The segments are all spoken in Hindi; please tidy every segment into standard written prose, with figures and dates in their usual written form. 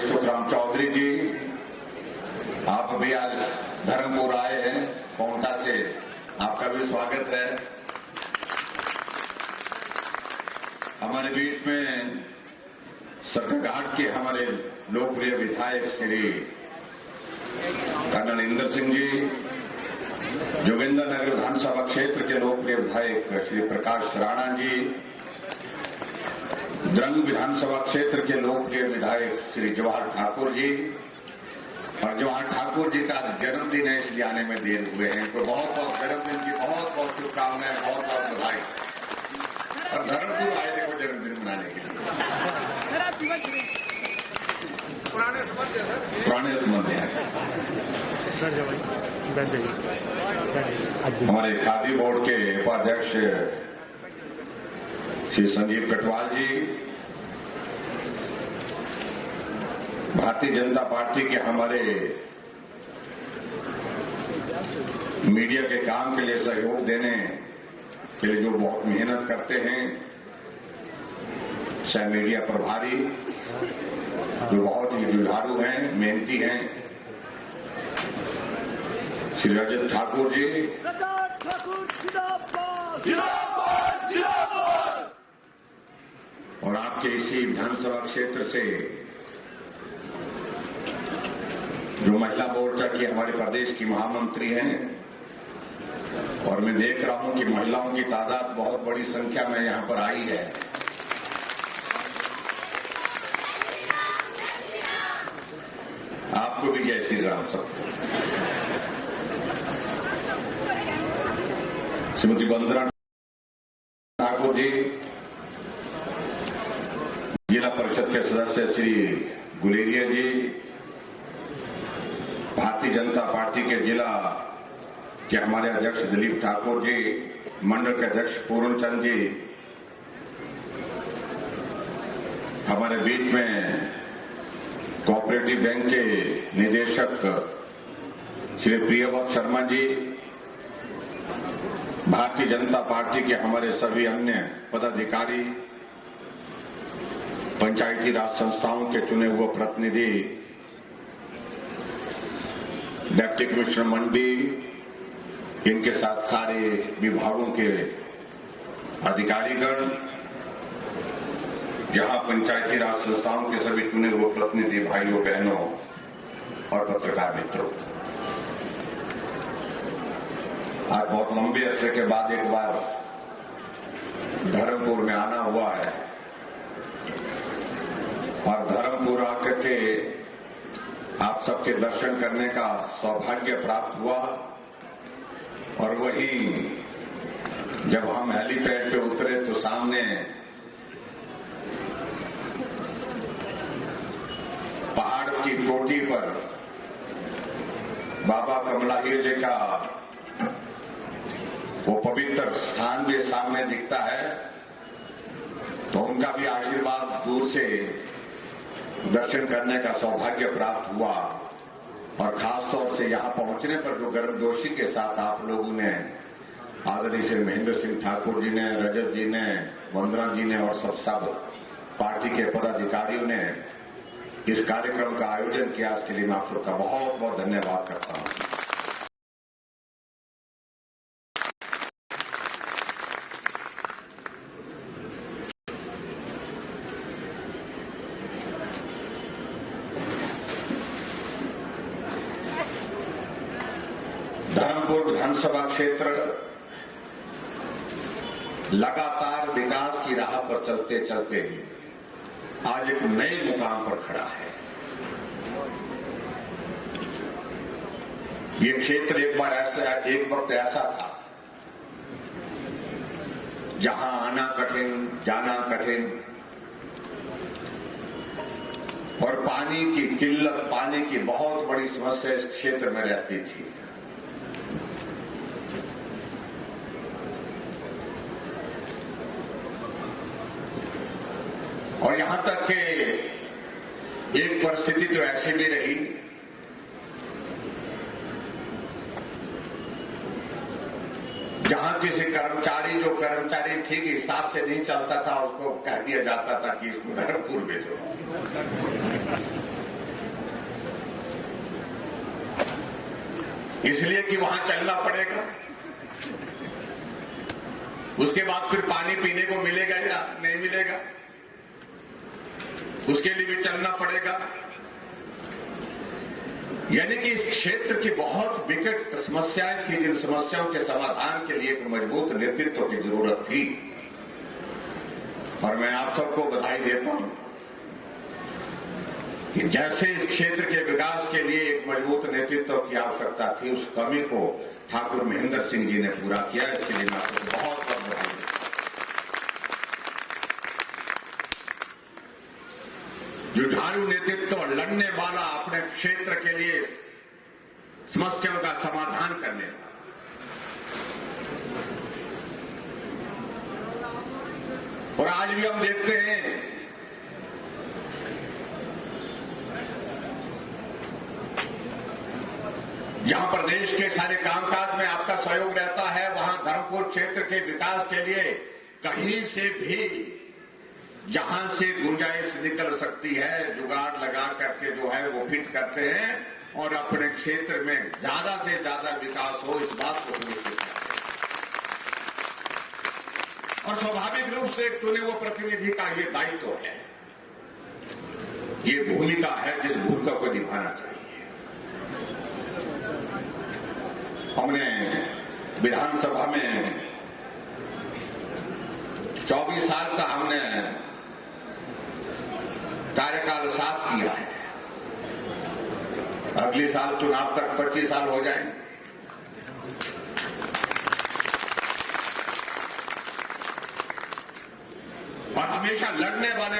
सुखराम चौधरी जी, आप भी आज धर्मपुर आए हैं कोंटा से, आपका भी स्वागत है। हमारे बीच में सरकाघाट के हमारे लोकप्रिय विधायक श्री कर्नल इंदर सिंह जी, जोगिंदर नगर विधानसभा क्षेत्र के लोकप्रिय विधायक श्री प्रकाश राणा जी, द्रंग विधानसभा क्षेत्र के लोकप्रिय विधायक श्री जवाहर ठाकुर जी, और जवाहर ठाकुर जी का जन्मदिन है इसलिए आने में देर हुए हैं, तो बहुत बहुत जन्मदिन की बहुत बहुत शुभकामनाएं, बहुत बहुत बधाई। और धर्मपुर आए देखो जन्मदिन मनाने के लिए, पुराने संबंध हैं। हमारे खादी बोर्ड के उपाध्यक्ष श्री संजीव कटवाल जी, भारतीय जनता पार्टी के हमारे मीडिया के काम के लिए सहयोग देने के लिए जो बहुत मेहनत करते हैं, सह मीडिया प्रभारी जो बहुत ही जुझारू हैं, मेहनती हैं, श्री रजत ठाकुर जी, और आपके इसी विधानसभा क्षेत्र से जो महिला मोर्चा की हमारे प्रदेश की महामंत्री हैं, और मैं देख रहा हूं कि महिलाओं की तादाद बहुत बड़ी संख्या में यहां पर आई है। आपको भी जय श्री राम। सबको श्रीमती वंदना ठाकुर जी, जिला परिषद के सदस्य श्री गुलेरिया जी, भारतीय जनता पार्टी के जिला के हमारे अध्यक्ष दिलीप ठाकुर जी, मंडल के अध्यक्ष पूर्ण चंद जी, हमारे बीच में कोऑपरेटिव बैंक के निदेशक श्री प्रियवत शर्मा जी, भारतीय जनता पार्टी के हमारे सभी अन्य पदाधिकारी, पंचायती राज संस्थाओं के चुने हुए प्रतिनिधि, डिप्टी कमिश्नर मंडी, इनके साथ सारे विभागों के अधिकारीगण, जहां पंचायती राज संस्थाओं के सभी चुने हुए प्रतिनिधि भाइयों बहनों और पत्रकार मित्रों, आज बहुत लंबे अरसे के बाद एक बार धर्मपुर में आना हुआ है, और धर्मपुर आकर के आप सबके दर्शन करने का सौभाग्य प्राप्त हुआ। और वहीं जब हम हेलीपैड पे उतरे तो सामने पहाड़ की चोटी पर बाबा कमलाहीर जी का वो पवित्र स्थान भी सामने दिखता है, तो उनका भी आशीर्वाद दूर से दर्शन करने का सौभाग्य प्राप्त हुआ। और खासतौर से यहां पहुंचने पर जो गर्मजोशी के साथ आप लोगों ने, आदरणीय श्री महेंद्र सिंह ठाकुर जी ने, रजत जी ने, वंदना जी ने और सब पार्टी के पदाधिकारियों ने इस कार्यक्रम का आयोजन किया, इसके लिए मैं आप सबका बहुत बहुत धन्यवाद करता हूं। धर्मपुर विधानसभा क्षेत्र लगातार विकास की राह पर चलते चलते आज एक नए मुकाम पर खड़ा है। ये क्षेत्र एक वक्त ऐसा था जहां आना कठिन, जाना कठिन, और पानी की किल्लत, पानी की बहुत बड़ी समस्या इस क्षेत्र में रहती थी। और यहां तक कि एक परिस्थिति तो ऐसी भी रही जहां किसी कर्मचारी जो कर्मचारी ठीक हिसाब से नहीं चलता था उसको कह दिया जाता था कि इसको धर्मपुर भेजो। इसलिए कि वहां चलना पड़ेगा। उसके बाद फिर पानी पीने को मिलेगा या नहीं मिलेगा, उसके लिए भी चलना पड़ेगा। यानी कि इस क्षेत्र की बहुत विकट समस्याएं थी, जिन समस्याओं के समाधान के लिए एक मजबूत नेतृत्व की जरूरत थी। और मैं आप सबको बधाई देता हूं कि जैसे इस क्षेत्र के विकास के लिए एक मजबूत नेतृत्व की आवश्यकता थी, उस कमी को ठाकुर महेंद्र सिंह जी ने पूरा किया। इसके लिए मैं आपको बहुत बहुत बधाई देता हूं। जुझारू नेतृत्व, लड़ने वाला, अपने क्षेत्र के लिए समस्याओं का समाधान करने वाला। और आज भी हम देखते हैं जहां प्रदेश के सारे कामकाज में आपका सहयोग रहता है, वहां धर्मपुर क्षेत्र के विकास के लिए कहीं से भी जहां से गुंजाइश निकल सकती है, जुगाड़ लगा करके जो है वो फिट करते हैं और अपने क्षेत्र में ज्यादा से ज्यादा विकास हो, इस बात को सुनिश्चित करते हैं। और स्वाभाविक रूप से चुने हुए प्रतिनिधि का ये दायित्व है, ये भूमिका है जिस भूमिका को निभाना चाहिए। हमने विधानसभा में 24 साल का हमने कार्यकाल साथ किया है। अगले साल चुनाव तक 25 साल हो जाएंगे। और हमेशा लड़ने वाले,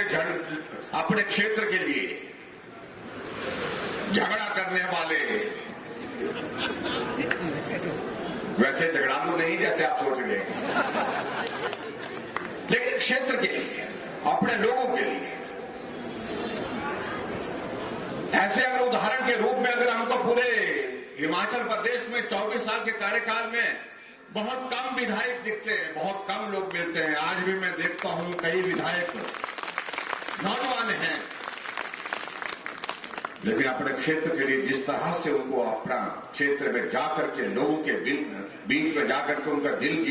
अपने क्षेत्र के लिए झगड़ा करने वाले, वैसे झगड़ालू नहीं जैसे आप सोच रहे हैं, लेकिन क्षेत्र के लिए, अपने लोगों के लिए। ऐसे अगर उदाहरण के रूप में अगर हमको पूरे हिमाचल प्रदेश में 24 साल के कार्यकाल में बहुत कम विधायक दिखते हैं, बहुत कम लोग मिलते हैं। आज भी मैं देखता हूं कई विधायक नौजवान हैं, लेकिन अपने क्षेत्र के लिए जिस तरह से उनको अपना क्षेत्र में जाकर के लोगों के बीच में जाकर के उनका दिल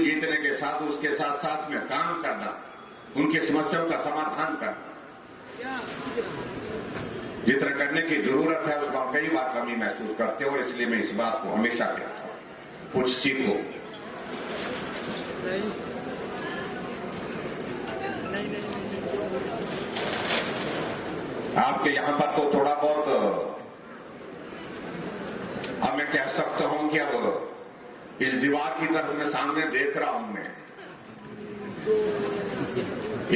जीतने के साथ उसके साथ साथ में काम करना, उनकी समस्याओं का समाधान करना, जितना करने की जरूरत है उसको हम कई बार कमी महसूस करते हैं। और इसलिए मैं इस बात को हमेशा कहता हूं, कुछ सीखो। आपके यहां पर तो थोड़ा बहुत अब मैं कह सकता हूं कि अब इस दीवार की तरफ मैं सामने देख रहा हूं, मैं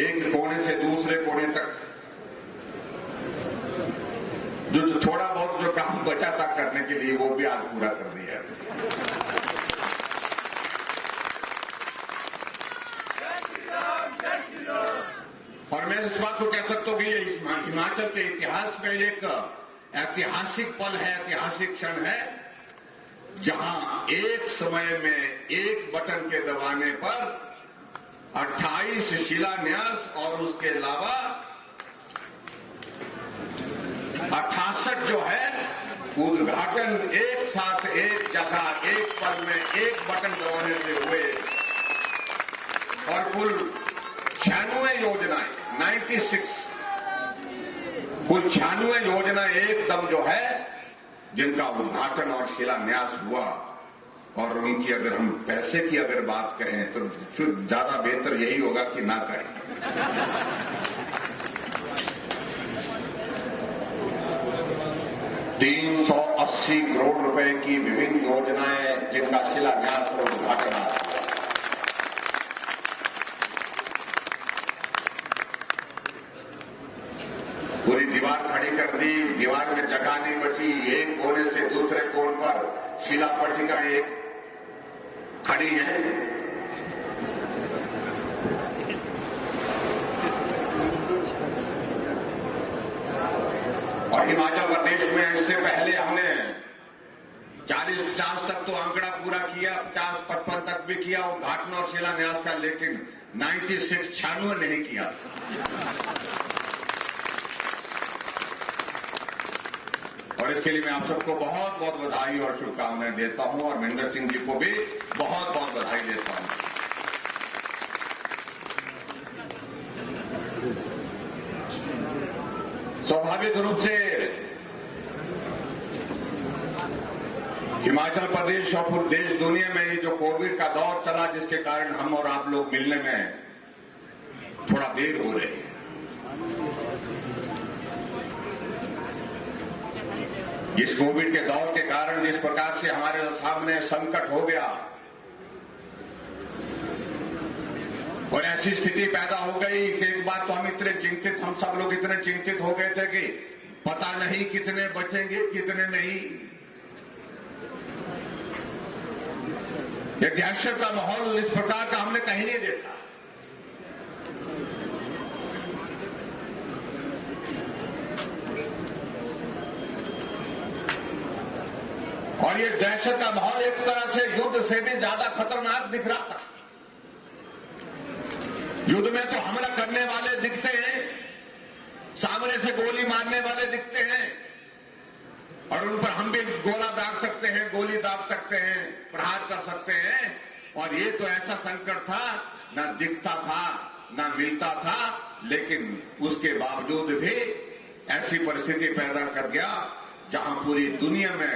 एक कोने से दूसरे कोने तक जो थोड़ा बहुत जो काम बचा था करने के लिए वो भी आज पूरा कर दिया। और मैं इस बात को कह सकता हूं कि ये हिमाचल के इतिहास में एक ऐतिहासिक पल है, ऐतिहासिक क्षण है, जहां एक समय में एक बटन के दबाने पर 28 शिलान्यास और उसके अलावा 68 जो है उद्घाटन एक साथ एक जगह एक पल में एक बटन दबाने से हुए। और कुल 96 योजनाएं, 96 कुल 96 योजना एकदम जो है जिनका उद्घाटन और शिलान्यास हुआ। और उनकी अगर हम पैसे की अगर बात कहें तो ज्यादा बेहतर यही होगा कि ना कहें। 380 करोड़ रुपए की विभिन्न योजनाएं जिनका शिलान्यास और उद्घाटन हुआ। पूरी दीवार खड़ी कर दी, दीवार में जगह नहीं बची, एक कोने से दूसरे कोण पर शिला पट्टिका एक खड़ी है। और हिमाचल प्रदेश में इससे पहले हमने 40-50 तक तो आंकड़ा पूरा किया, 50-55 तक भी किया उद्घाटन और शिलान्यास का, लेकिन 96 नहीं किया। और इसके लिए मैं आप सबको बहुत बहुत बधाई और शुभकामनाएं देता हूं और महेंद्र सिंह जी को भी बहुत बहुत बधाई देता हूं। स्वाभाविक रूप से हिमाचल प्रदेश और पूरे देश दुनिया में ये जो कोविड का दौर चला, जिसके कारण हम और आप लोग मिलने में थोड़ा देर हो रही है। इस कोविड के दौर के कारण जिस प्रकार से हमारे सामने संकट हो गया और ऐसी स्थिति पैदा हो गई कि एक बार तो हम सब लोग इतने चिंतित हो गए थे कि पता नहीं कितने बचेंगे कितने नहीं। एक दहशत का माहौल इस प्रकार का हमने कहीं नहीं देखा। और ये दहशत का माहौल एक तरह से युद्ध से भी ज्यादा खतरनाक दिख रहा था। युद्ध में तो हमला करने वाले दिखते हैं, सामने से गोली मारने वाले दिखते हैं और उन पर हम भी गोला दाग सकते हैं, गोली दाग सकते हैं, प्रहार कर सकते हैं। और ये तो ऐसा संकट था, ना दिखता था ना मिलता था, लेकिन उसके बावजूद भी ऐसी परिस्थिति पैदा कर गया जहां पूरी दुनिया में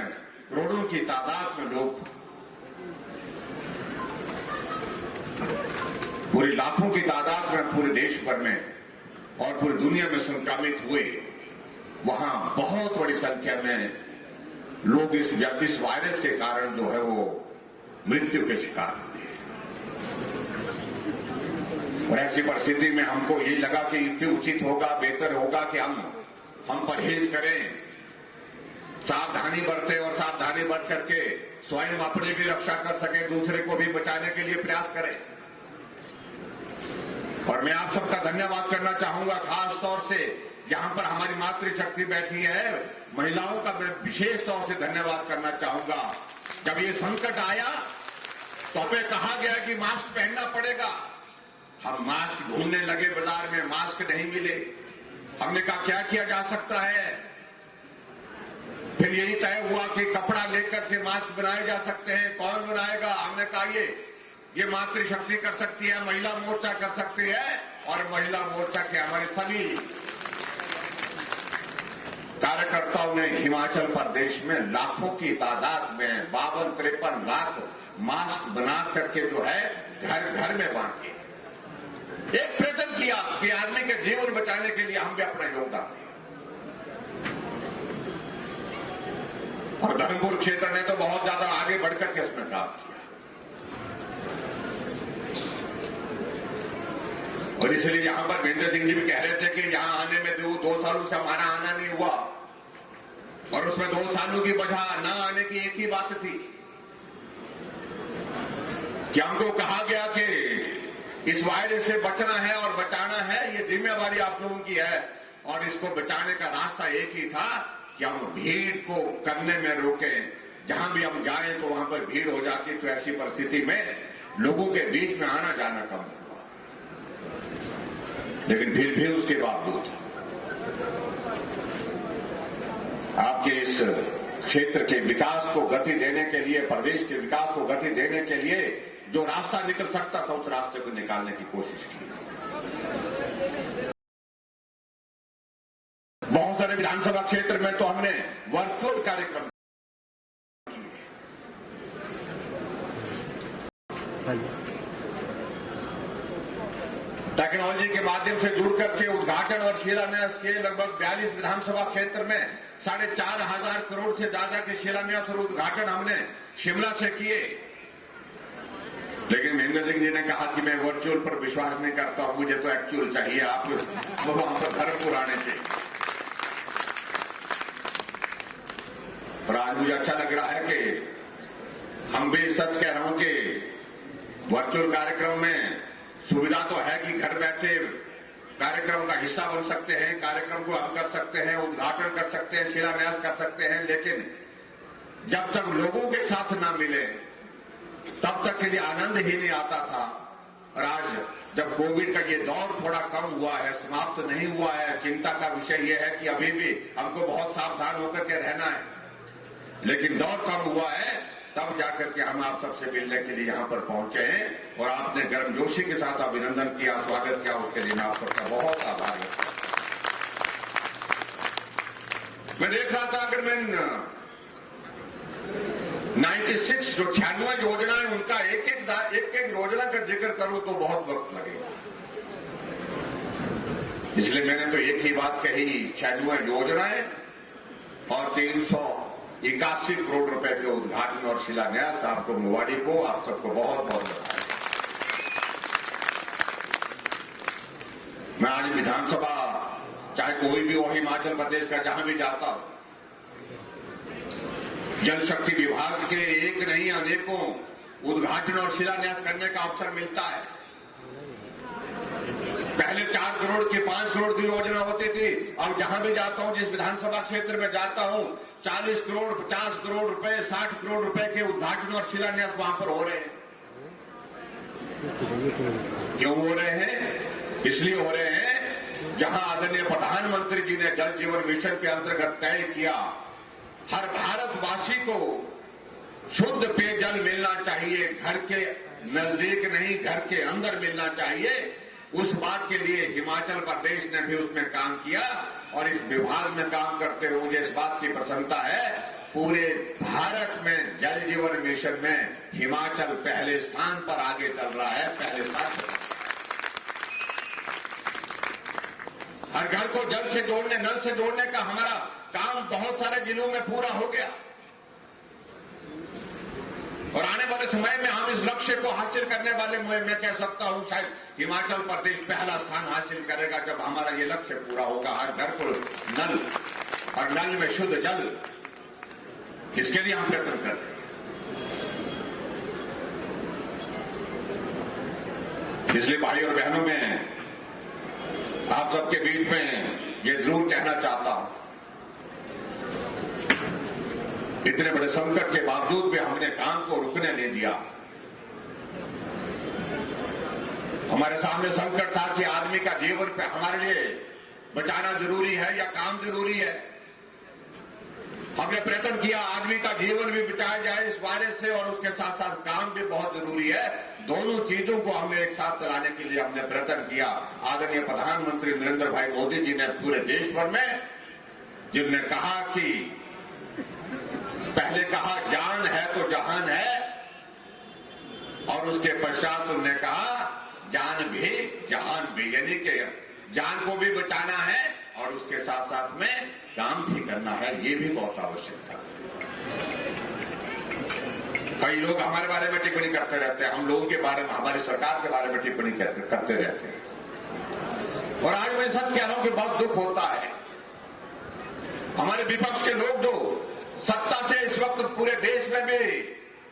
करोड़ों की तादाद में लोग, पूरी लाखों की तादाद में पूरे देश भर में और पूरी दुनिया में संक्रमित हुए। वहां बहुत बड़ी संख्या में लोग इस वायरस के कारण जो है वो मृत्यु के शिकार हुए। और ऐसी परिस्थिति में हमको यही लगा कि उचित होगा, बेहतर होगा कि हम परहेज करें, सावधानी बरतें और सावधानी बरत करके स्वयं अपनी भी रक्षा कर सके, दूसरे को भी बचाने के लिए प्रयास करें। और मैं आप सबका धन्यवाद करना चाहूंगा, खास तौर से यहां पर हमारी मातृशक्ति बैठी है, महिलाओं का मैं विशेष तौर से धन्यवाद करना चाहूंगा। जब ये संकट आया तो हमें कहा गया कि मास्क पहनना पड़ेगा। हम मास्क ढूंढने लगे, बाजार में मास्क नहीं मिले। हमने कहा क्या किया जा सकता है। फिर यही तय हुआ कि कपड़ा लेकर के मास्क बनाए जा सकते हैं। कौन बनाएगा? हमने कहा ये मातृशक्ति कर सकती है, महिला मोर्चा कर सकती है। और महिला मोर्चा के हमारे सभी कार्यकर्ताओं ने हिमाचल प्रदेश में लाखों की तादाद में 52-53 लाख मास्क बना करके जो है घर घर में बांटे। एक प्रयत्न किया कि आदमी के जीवन बचाने के लिए हम भी अपना योगदान दें। और धर्मपुर क्षेत्र ने तो बहुत ज्यादा आगे बढ़कर के इसमें काम किया। और इसलिए यहां पर महेंद्र सिंह जी भी कह रहे थे कि यहां आने में 2 सालों से हमारा आना नहीं हुआ और उसमें 2 सालों की वजह न आने की एक ही बात थी कि हमको कहा गया कि इस वायरस से बचना है और बचाना है, ये जिम्मेवारी आप लोगों की है। और इसको बचाने का रास्ता एक ही था कि हम भीड़ को करने में रोकें। जहां भी हम जाएं तो वहां पर भीड़ हो जाती, तो ऐसी परिस्थिति में लोगों के बीच में आना जाना कम हुआ। लेकिन फिर भी उसके बावजूद आपके इस क्षेत्र के विकास को गति देने के लिए, प्रदेश के विकास को गति देने के लिए जो रास्ता निकल सकता था, उस रास्ते को निकालने की कोशिश की। बहुत सारे विधानसभा क्षेत्र में तो हमने वर्चुअल कार्यक्रम टेक्नोलॉजी के माध्यम से जुड़ करके उद्घाटन और शिलान्यास के लगभग 42 विधानसभा क्षेत्र में 4,500 करोड़ से ज्यादा के शिलान्यास और उद्घाटन हमने शिमला से किए। लेकिन महेंद्र सिंह जी ने कहा कि मैं वर्चुअल पर विश्वास नहीं करता हूं, मुझे तो एक्चुअल चाहिए। आप वहां पर धर्मपुर आने से। और आज मुझे अच्छा लग रहा है कि हम भी सच कह रहा हूं कि वर्चुअल कार्यक्रम में सुविधा तो है कि घर बैठे कार्यक्रम का हिस्सा बन सकते हैं, कार्यक्रम को हम कर सकते हैं, उद्घाटन कर सकते हैं, शिलान्यास कर सकते हैं। लेकिन जब तक लोगों के साथ ना मिले तब तक के लिए आनंद ही नहीं आता था। और आज जब कोविड का ये दौर थोड़ा कम हुआ है, समाप्त नहीं हुआ है, चिंता का विषय ये है कि अभी भी हमको बहुत सावधान होकर के रहना है, लेकिन दौर कम हुआ है, तब जाकर के हम आप सबसे मिलने के लिए यहाँ पर पहुंचे हैं और आपने गर्मजोशी के साथ अभिनंदन किया, स्वागत किया, उसके लिए मैं आप सबका बहुत आभारी हूं। मैं देख रहा था, अगर मैं 96 जो 96 योजना है उनका एक एक योजना का जिक्र करूं तो बहुत वक्त लगेगा, इसलिए मैंने तो एक ही बात कही, 96 योजनाएं और 381 करोड़ रुपए के उद्घाटन और शिलान्यास। आपको मुबारक हो, आप सबको बहुत बहुत बधाई। मैं आज विधानसभा, चाहे कोई भी हो हिमाचल प्रदेश का, जहां भी जाता हूं, जल शक्ति विभाग के एक नहीं अनेकों उद्घाटन और शिलान्यास करने का अवसर मिलता है। पहले 4 करोड़ की 5 करोड़ की योजना होती थी, अब जहां भी जाता हूं, जिस विधानसभा क्षेत्र में जाता हूं, 40 करोड़ 50 करोड़ रुपए, 60 करोड़ रुपए के उद्घाटन और शिलान्यास वहां पर हो रहे हैं। क्यों हो रहे हैं? इसलिए हो रहे हैं, जहां आदरणीय प्रधानमंत्री जी ने जल जीवन मिशन के अंतर्गत तय किया, हर भारतवासी को शुद्ध पेयजल मिलना चाहिए, घर के नजदीक नहीं, घर के अंदर मिलना चाहिए। उस बात के लिए हिमाचल प्रदेश ने भी उसमें काम किया और इस विभाग में काम करते हुए मुझे इस बात की प्रसन्नता है, पूरे भारत में जल जीवन मिशन में हिमाचल पहले स्थान पर आगे चल रहा है, पहले स्थान पर। हर घर को जल से जोड़ने, नल से जोड़ने का हमारा काम बहुत सारे जिलों में पूरा हो गया और आने वाले समय में हम इस लक्ष्य को हासिल करने वाले, मैं कह सकता हूं शायद हिमाचल प्रदेश पहला स्थान हासिल करेगा जब हमारा ये लक्ष्य पूरा होगा। हर घर को नल और नल में शुद्ध जल, इसके लिए हम प्रयत्न कर रहे हैं। इसलिए भाई और बहनों में आप सबके बीच में ये जरूर कहना चाहता हूं, इतने बड़े संकट के बावजूद भी हमने काम को रुकने नहीं दिया। हमारे सामने संकट था कि आदमी का जीवन पे हमारे लिए बचाना जरूरी है या काम जरूरी है। हमने प्रयत्न किया आदमी का जीवन भी बचाया जाए इस वायरस से, और उसके साथ साथ काम भी बहुत जरूरी है। दोनों चीजों को हमने एक साथ चलाने के लिए हमने प्रयत्न किया। आदरणीय प्रधानमंत्री नरेंद्र भाई मोदी जी ने पूरे देश भर में, जिनने कहा कि पहले कहा जान है तो जहान है, और उसके पश्चात उन्होंने कहा जान भी जहान भी, यानी कि जान को भी बचाना है और उसके साथ साथ में काम भी करना है। ये भी बहुत आवश्यक था। कई लोग हमारे बारे में टिप्पणी करते रहते हैं, हम लोगों के बारे में, हमारी सरकार के बारे में टिप्पणी करते रहते हैं, और आज मैं सच कह रहा हूं कि बहुत दुख होता है। हमारे विपक्ष के लोग जो सत्ता से इस वक्त पूरे देश में भी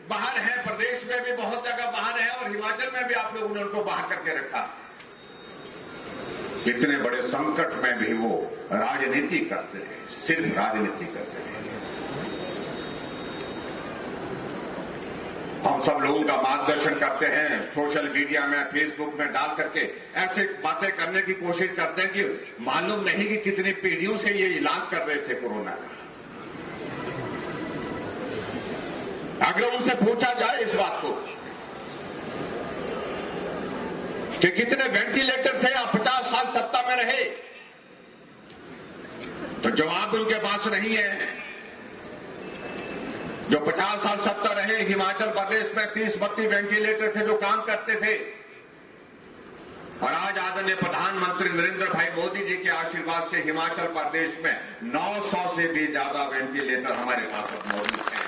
बाहर हैं, प्रदेश में भी बहुत जगह बाहर है, और हिमाचल में भी आप लोगों ने उनको बाहर करके रखा। इतने बड़े संकट में भी वो राजनीति करते रहे, सिर्फ राजनीति करते रहे। हम सब लोगों का मार्गदर्शन करते हैं, सोशल मीडिया में, फेसबुक में डाल करके ऐसे बातें करने की कोशिश करते हैं कि मालूम नहीं कि कितनी पीढ़ियों से ये इलाज कर रहे थे कोरोना का। अगर उनसे पूछा जाए इस बात को कि कितने वेंटिलेटर थे, आप 50 साल सत्ता में रहे, तो जवाब उनके पास नहीं है। जो 50 साल सत्ता रहे, हिमाचल प्रदेश में 30-32 वेंटिलेटर थे जो काम करते थे, और आज आदरणीय प्रधानमंत्री नरेंद्र भाई मोदी जी के आशीर्वाद से हिमाचल प्रदेश में 900 से भी ज्यादा वेंटिलेटर हमारे पास मौजूद हैं।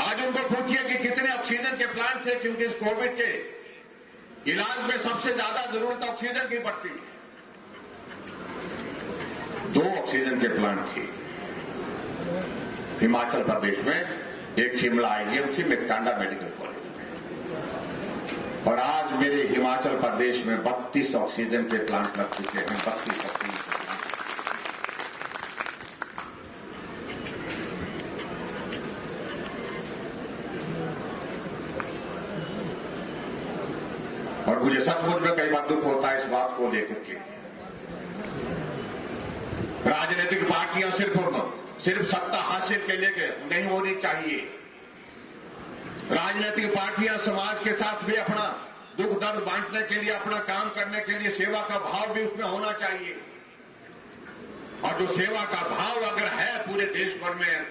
आज उनको पूछिए कि कितने ऑक्सीजन के प्लांट थे, क्योंकि इस कोविड के इलाज में सबसे ज्यादा जरूरत ऑक्सीजन की पड़ती है। 2 ऑक्सीजन के प्लांट थे हिमाचल प्रदेश में, एक शिमला आईजीएमसी में, एक टांडा मेडिकल कॉलेज में, और आज मेरे हिमाचल प्रदेश में 32 ऑक्सीजन के प्लांट लग चुके हैं। 32 ऑक्सीजन। में कई बार दुख होता है इस बात को लेकर के। राजनीतिक पार्टियां सिर्फ सत्ता हासिल के लिए नहीं होनी चाहिए। राजनीतिक पार्टियां समाज के साथ भी अपना दुख दर्द बांटने के लिए, अपना काम करने के लिए सेवा का भाव भी उसमें होना चाहिए। और जो सेवा का भाव अगर है पूरे देश भर में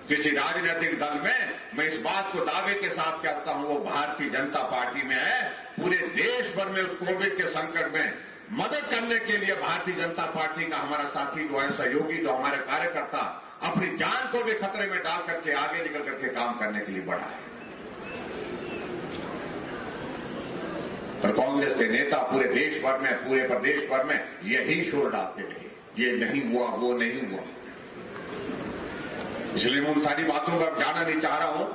किसी राजनीतिक दल में, मैं इस बात को दावे के साथ कहता हूं वो भारतीय जनता पार्टी में है। पूरे देश भर में उस कोविड के संकट में मदद करने के लिए भारतीय जनता पार्टी का हमारा साथी जो है, सहयोगी जो हमारे कार्यकर्ता अपनी जान को भी खतरे में डाल करके आगे निकल करके काम करने के लिए बढ़ा है। और कांग्रेस के नेता पूरे देश भर में, पूरे प्रदेश भर में यही शोर डालते रहे, ये नहीं हुआ, वो नहीं हुआ। इसलिए मैं उन सारी बातों पर जाना नहीं चाह रहा हूं।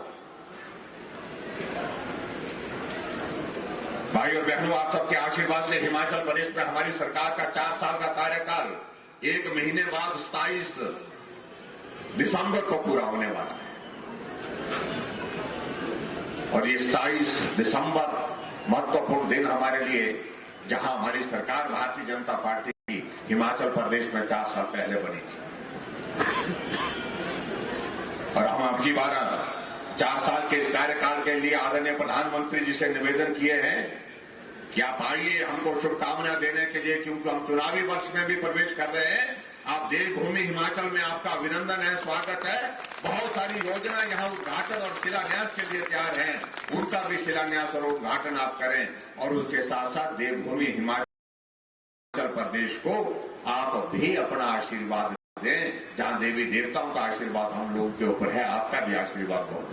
भाई और बहनों, आप सबके आशीर्वाद से हिमाचल प्रदेश में हमारी सरकार का 4 साल का कार्यकाल 1 महीने बाद 27 दिसंबर को पूरा होने वाला है। और ये 27 दिसंबर महत्वपूर्ण दिन हमारे लिए, जहां हमारी सरकार भारतीय जनता पार्टी की हिमाचल प्रदेश में 4 साल पहले बनी थी। और हम अगली बार 4 साल के इस कार्यकाल के लिए आदरणीय प्रधानमंत्री जी से निवेदन किए हैं कि आप आइए हमको शुभकामना देने के लिए, क्योंकि हम चुनावी वर्ष में भी प्रवेश कर रहे हैं। आप देवभूमि हिमाचल में आपका अभिनंदन है, स्वागत है। बहुत सारी योजना यहाँ उद्घाटन और शिलान्यास के लिए तैयार हैं, उनका भी शिलान्यास और उद्घाटन आप करें। और उसके साथ साथ देवभूमि हिमाचल प्रदेश को आप भी अपना आशीर्वाद दें, जहां देवी देवताओं का आशीर्वाद हम लोगों के ऊपर है, आपका भी आशीर्वाद बहुत।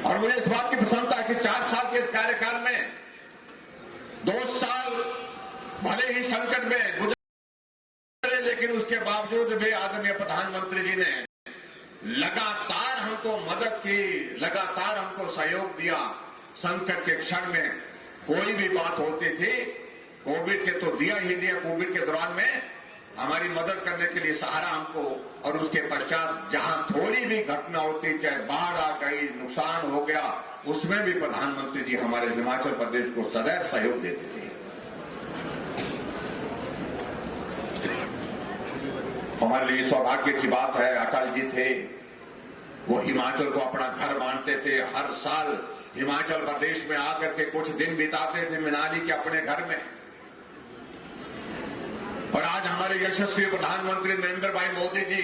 और मुझे इस बात की प्रसन्नता है कि 4 साल के इस कार्यकाल में 2 साल भले ही संकट में गुजरे, लेकिन उसके बावजूद भी आदरणीय प्रधानमंत्री जी ने लगातार हमको मदद की, लगातार हमको सहयोग दिया। संकट के क्षण में कोई भी बात होती थी, कोविड के तो दिया ही दिया, कोविड के दौरान में हमारी मदद करने के लिए सहारा हमको। और उसके पश्चात जहां थोड़ी भी घटना होती, चाहे बाढ़ आ गई, नुकसान हो गया, उसमें भी प्रधानमंत्री जी हमारे हिमाचल प्रदेश को सदैव सहयोग देते थे। हमारे लिए सौभाग्य की बात है, अटल जी थे, वो हिमाचल को अपना घर मानते थे। हर साल हिमाचल प्रदेश में आकर के कुछ दिन बिताते थे मनाली के अपने घर में। और आज हमारे यशस्वी प्रधानमंत्री नरेंद्र भाई मोदी जी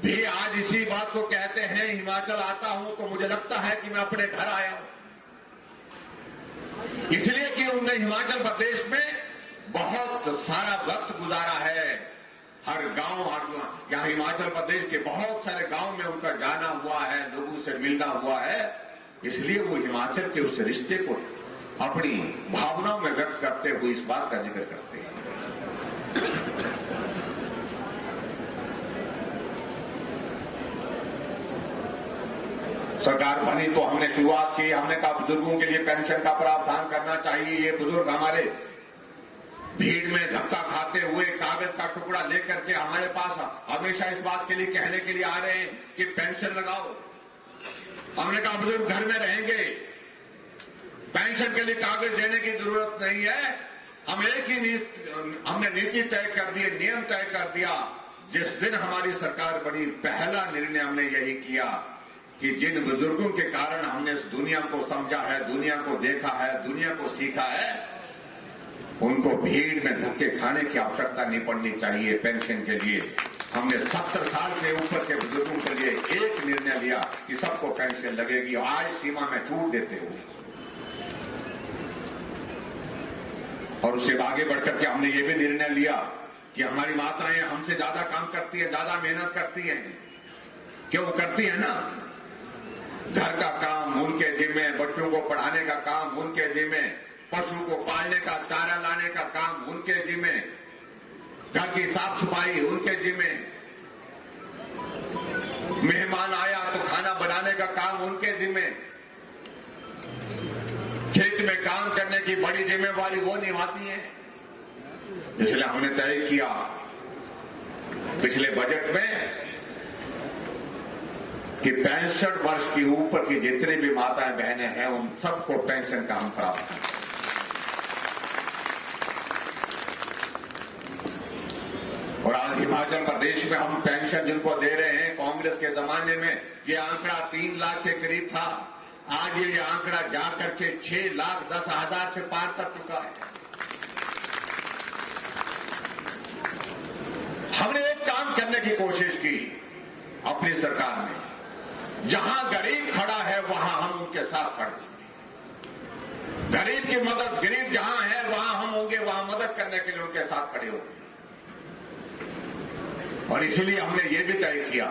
भी आज इसी बात को कहते हैं, हिमाचल आता हूं तो मुझे लगता है कि मैं अपने घर आया हूं। इसलिए कि उन्होंने हिमाचल प्रदेश में बहुत सारा वक्त गुजारा है। हर गांव, यहाँ हिमाचल प्रदेश के बहुत सारे गांव में उनका जाना हुआ है, लोगों से मिलना हुआ है। इसलिए वो हिमाचल के उस रिश्ते को अपनी भावनाओं में व्यक्त करते हुए इस बात का जिक्र करते हैं। सरकार बनी तो हमने शुरुआत की, हमने कहा बुजुर्गों के लिए पेंशन का प्रावधान करना चाहिए। ये बुजुर्ग हमारे भीड़ में धक्का खाते हुए कागज का टुकड़ा लेकर के हमारे पास हमेशा इस बात के लिए कहने के लिए आ रहे हैं कि पेंशन लगाओ। हमने कहा बुजुर्ग घर में रहेंगे, पेंशन के लिए कागज देने की जरूरत नहीं है। हम एक ही हमने नीति तय कर दी, नियम तय कर दिया। जिस दिन हमारी सरकार बनी, पहला निर्णय हमने यही किया कि जिन बुजुर्गों के कारण हमने इस दुनिया को समझा है, दुनिया को देखा है, दुनिया को सीखा है, उनको भीड़ में धक्के खाने की आवश्यकता नहीं पड़नी चाहिए। पेंशन के लिए हमने 70 साल से ऊपर के बुजुर्गों के लिए एक निर्णय लिया कि सबको पेंशन लगेगी, आज सीमा में छूट देते हुए। और उससे आगे बढ़कर के हमने ये भी निर्णय लिया कि हमारी माताएं हमसे ज्यादा काम करती है, ज्यादा मेहनत करती हैं। क्यों करती है ना? घर का काम उनके जिम्मे, बच्चों को पढ़ाने का काम उनके जिम्मे, पशु को पालने का, चारा लाने का काम उनके जिम्मे, घर की साफ सफाई उनके जिम्मे, मेहमान आया तो खाना बनाने का काम उनके जिम्मे, खेत में काम करने की बड़ी जिम्मेवारी वो निभाती है। इसलिए हमने तय किया पिछले बजट में कि 65 वर्ष की ऊपर की जितनी भी माताएं बहनें हैं उन सबको पेंशन का हम प्राप्त करें। और आज हिमाचल प्रदेश में हम पेंशन जिनको दे रहे हैं, कांग्रेस के जमाने में ये आंकड़ा 3 लाख के करीब था, आज ये आंकड़ा जाकर के 6,10,000 से पार कर चुका है। हमने एक काम करने की कोशिश की अपनी सरकार में, जहां गरीब खड़ा है वहां हम उनके साथ खड़े होंगे। गरीब की मदद, गरीब जहां है वहां हम होंगे, वहां मदद करने के लिए उनके साथ खड़े होंगे। और इसीलिए हमने ये भी तय किया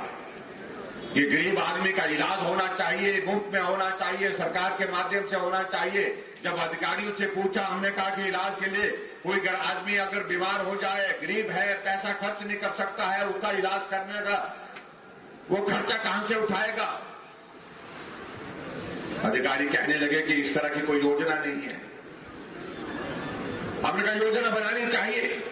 कि गरीब आदमी का इलाज होना चाहिए, मुफ्त में होना चाहिए, सरकार के माध्यम से होना चाहिए। जब अधिकारियों से पूछा, हमने कहा कि इलाज के लिए कोई आदमी अगर बीमार हो जाए, गरीब है, पैसा खर्च नहीं कर सकता है, उसका इलाज करने का वो खर्चा कहां से उठाएगा? अधिकारी कहने लगे कि इस तरह की कोई योजना नहीं है। हमने कहा योजना बनानी चाहिए।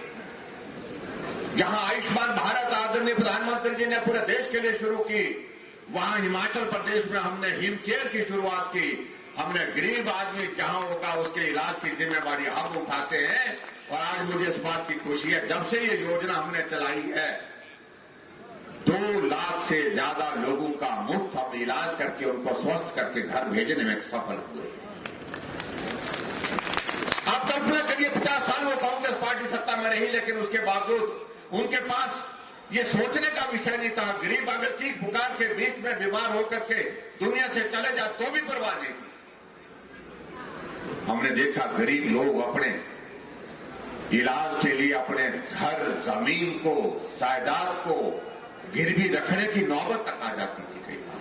जहां आयुष्मान भारत आदरणीय प्रधानमंत्री जी ने पूरे देश के लिए शुरू की, वहां हिमाचल प्रदेश में हमने हिम केयर की शुरुआत की। हमने गरीब आदमी जहां होगा उसके इलाज की जिम्मेवारी हम उठाते हैं। और आज मुझे इस बात की खुशी है, जब से ये योजना हमने चलाई है 2 लाख से ज्यादा लोगों का मुफ्त हम इलाज करके उनको स्वस्थ करके घर भेजने में सफल हुए। आप कल्पना करिए, 50 साल में कांग्रेस पार्टी सत्ता में रही, लेकिन उसके बावजूद उनके पास ये सोचने का विषय नहीं था। गरीब अगर चीख पुकार के बीच में बीमार होकर के दुनिया से चले जाए तो भी परवाह नहीं थी। हमने देखा गरीब लोग अपने इलाज के लिए अपने घर, जमीन को, जायदाद को गिरवी रखने की नौबत तक आ जाती थी कई बार।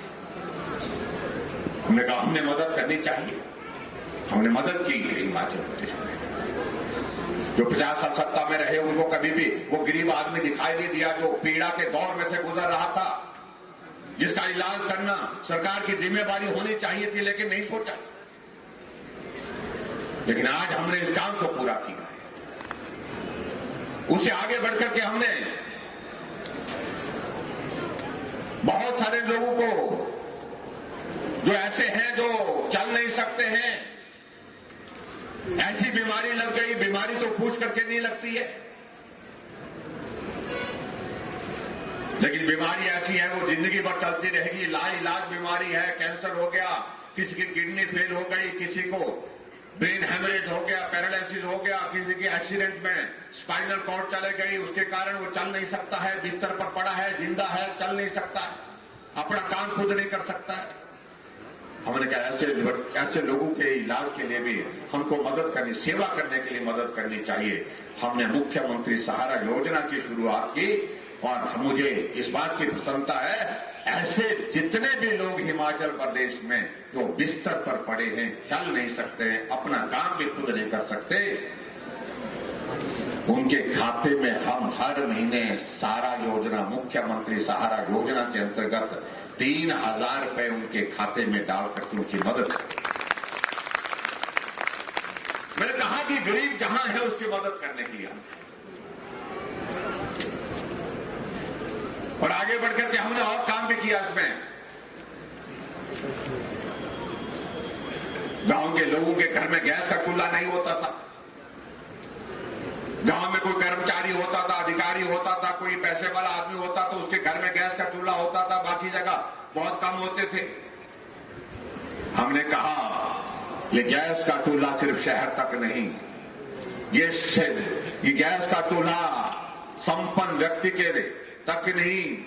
हमने कहा हमने मदद करनी चाहिए। हमने मदद की है हिमाचल प्रदेश में। जो 50 साल सत्ता में रहे उनको कभी भी वो गरीब आदमी दिखाई नहीं दिया जो पीड़ा के दौर में से गुजर रहा था, जिसका इलाज करना सरकार की जिम्मेवारी होनी चाहिए थी, लेकिन नहीं सोचा। लेकिन आज हमने इस काम को पूरा किया है। उससे आगे बढ़कर के हमने बहुत सारे लोगों को जो ऐसे हैं जो चल नहीं सकते हैं, ऐसी बीमारी लग गई, बीमारी तो पूछ करके नहीं लगती है, लेकिन बीमारी ऐसी है वो जिंदगी भर चलती रहेगी। लाइलाज बीमारी है, कैंसर हो गया, किसी की किडनी फेल हो गई, किसी को ब्रेन हेमरेज हो गया, पैरालिसिस हो गया, किसी के एक्सीडेंट में स्पाइनल कॉर्ड चले गई, उसके कारण वो चल नहीं सकता है, बिस्तर पर पड़ा है, जिंदा है, चल नहीं सकता है, अपना काम खुद नहीं कर सकता है। हमने कहा ऐसे लोगों के इलाज के लिए भी हमको मदद करनी, सेवा करने के लिए मदद करनी चाहिए। हमने मुख्यमंत्री सहारा योजना की शुरुआत की और मुझे इस बात की प्रसन्नता है, ऐसे जितने भी लोग हिमाचल प्रदेश में जो बिस्तर पर पड़े हैं, चल नहीं सकते हैं, अपना काम भी खुद नहीं कर सकते, उनके खाते में हम हर महीने सहारा योजना, मुख्यमंत्री सहारा योजना के अंतर्गत 3,000 रुपए उनके खाते में डाल करके उनकी मदद करें। मैंने कहा कि गरीब जहां है उसकी मदद करने के लिए, और आगे बढ़कर के हमने और काम भी किया इसमें। गांव के लोगों के घर में गैस का चूल्हा नहीं होता था। गांव में कोई कर्मचारी होता था, अधिकारी होता था, कोई पैसे वाला आदमी होता तो उसके घर में गैस का चूल्हा होता था, बाकी जगह बहुत कम होते थे। हमने कहा ये गैस का चूल्हा सिर्फ शहर तक नहीं, ये गैस का चूल्हा संपन्न व्यक्ति के तक नहीं,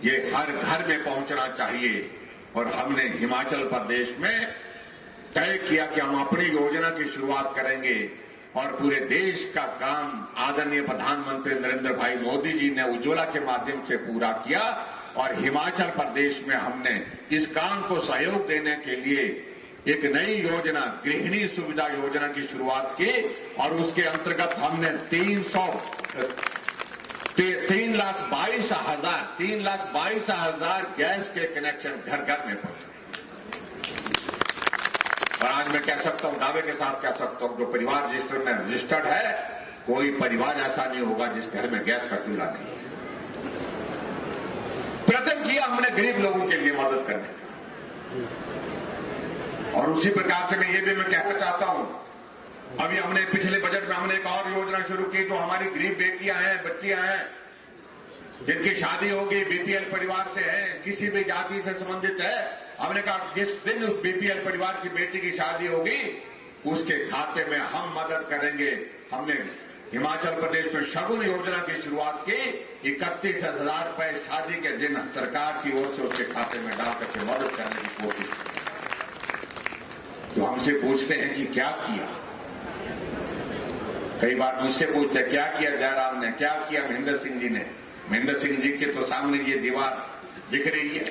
ये हर घर में पहुंचना चाहिए। और हमने हिमाचल प्रदेश में तय किया कि हम अपनी योजना की शुरुआत करेंगे और पूरे देश का काम आदरणीय प्रधानमंत्री नरेंद्र भाई मोदी जी ने उज्ज्वला के माध्यम से पूरा किया। और हिमाचल प्रदेश में हमने इस काम को सहयोग देने के लिए एक नई योजना, गृहिणी सुविधा योजना की शुरुआत की और उसके अंतर्गत हमने 3,22,000 गैस के कनेक्शन घर घर में पहुंचे। और आज मैं कह सकता हूं, दावे के साथ कह सकता हूं, जो परिवार रजिस्टर में रजिस्टर्ड है, कोई परिवार ऐसा नहीं होगा जिस घर में गैस का चूल्हा नहीं है। प्रयत्न किया हमने गरीब लोगों के लिए मदद करने का। और उसी प्रकार से मैं ये भी कहना चाहता हूं, अभी हमने पिछले बजट में हमने एक और योजना शुरू की, जो हमारी गरीब बेटियां हैं, बच्चियां हैं, जिनकी शादी होगी, बीपीएल परिवार से है, किसी भी जाति से संबंधित है। हमने कहा जिस दिन उस बीपीएल परिवार की बेटी की शादी होगी, उसके खाते में हम मदद करेंगे। हमने हिमाचल प्रदेश में शगुन योजना की शुरुआत की। 31,000 रुपए शादी के दिन सरकार की ओर से उसके खाते में डाल करके मदद करने की कोशिश की। तो हमसे पूछते हैं कि क्या किया, कई बार मुझसे पूछते हैं क्या किया जयराम ने, क्या किया महेंद्र सिंह जी ने। महेंद्र सिंह जी के तो सामने ये दीवार दिख रही है,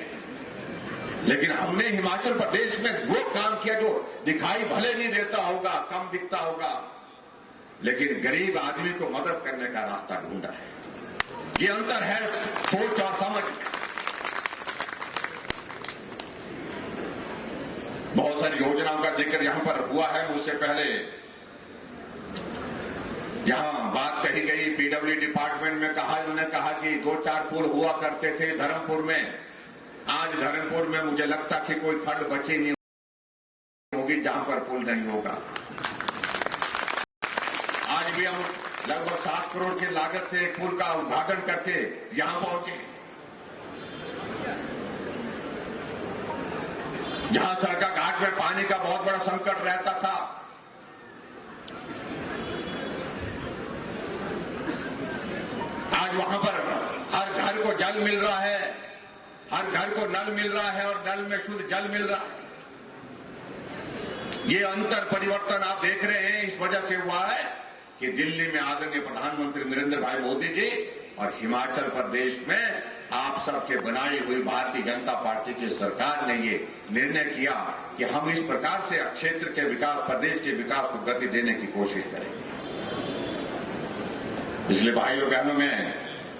लेकिन हमने हिमाचल प्रदेश में वो काम किया जो दिखाई भले नहीं देता होगा, कम दिखता होगा, लेकिन गरीब आदमी को मदद करने का रास्ता ढूंढा है। ये अंतर है सोच और समझ। बहुत सारी योजनाओं का जिक्र यहां पर हुआ है। मुझसे पहले यहां बात कही गई, पीडब्ल्यू डिपार्टमेंट में उन्होंने कहा कि 2-4 पुल हुआ करते थे धर्मपुर में। आज धर्मपुर में मुझे लगता कि कोई खड्ड बची नहीं होगी जहां पर पुल नहीं होगा। आज भी हम लगभग 7 करोड़ की लागत से एक पुल का उद्घाटन करके यहां पहुंचे। जहां सरका घाट में पानी का बहुत बड़ा संकट रहता था, आज वहां पर हर घर को जल मिल रहा है, हर घर को नल मिल रहा है और नल में शुद्ध जल मिल रहा है। ये अंतर परिवर्तन आप देख रहे हैं, इस वजह से हुआ है कि दिल्ली में आदरणीय प्रधानमंत्री नरेंद्र भाई मोदी जी और हिमाचल प्रदेश में आप सबके बनाई हुई भारतीय जनता पार्टी की सरकार ने ये निर्णय किया कि हम इस प्रकार से क्षेत्र के विकास, प्रदेश के विकास को गति देने की कोशिश करेंगे। इसलिए भाइयों बहनों में,